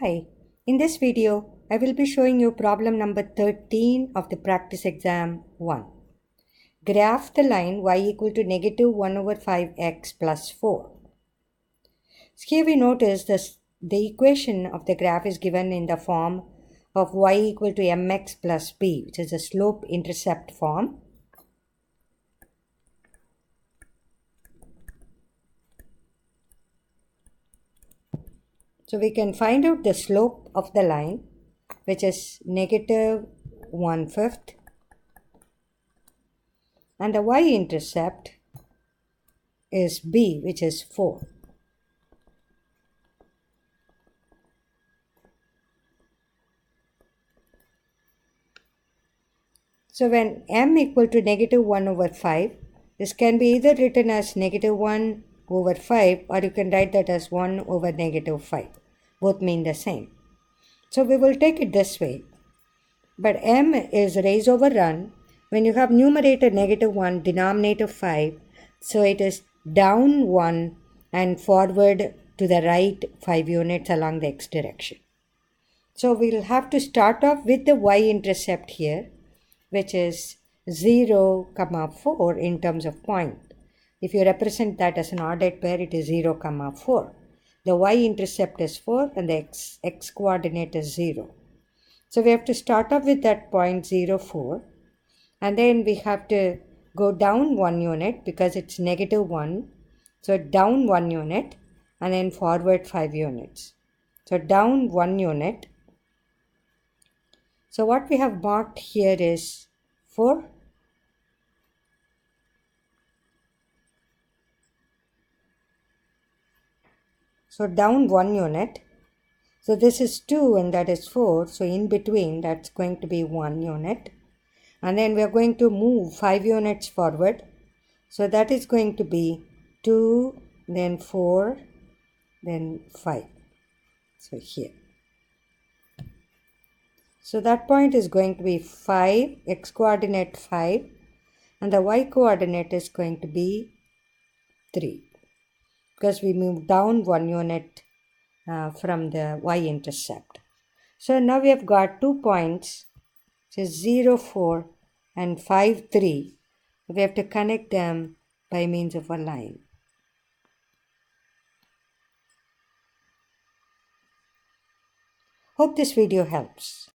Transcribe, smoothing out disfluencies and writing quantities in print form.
Hi, in this video, I will be showing you problem number 13 of the practice exam 1. Graph the line y equal to negative 1 over 5x plus 4. So here we notice the equation of the graph is given in the form of y equal to mx plus b, which is a slope-intercept form. So we can find out the slope of the line, which is negative 1/5, and the y-intercept is b, which is 4. So when m equal to negative 1 over 5, this can be either written as negative 1 over 5, or you can write that as 1 over negative 5. Both mean the same. So we will take it this way. But m is raised over run when you have numerator negative 1, denominator 5. So it is down 1 and forward to the right 5 units along the x direction. So we'll have to start off with the y-intercept here, which is 0, 4 in terms of point. If you represent that as an ordered pair, it is 0, 4. The y-intercept is 4 and the x coordinate is 0. So we have to start off with that point 0, 4, and then we have to go down 1 unit because it's negative 1. So down 1 unit and then forward 5 units. So down 1 unit. So what we have marked here is 4. So down 1 unit. So this is 2 and that is 4. So in between, that's going to be 1 unit. And then we are going to move 5 units forward. So that is going to be 2, then 4, then 5. So here. So that point is going to be 5, x coordinate 5, and the y coordinate is going to be 3, because we moved down 1 unit from the y-intercept. So now we have got 2 points, which is 0, 4 and 5, 3. We have to connect them by means of a line. Hope this video helps.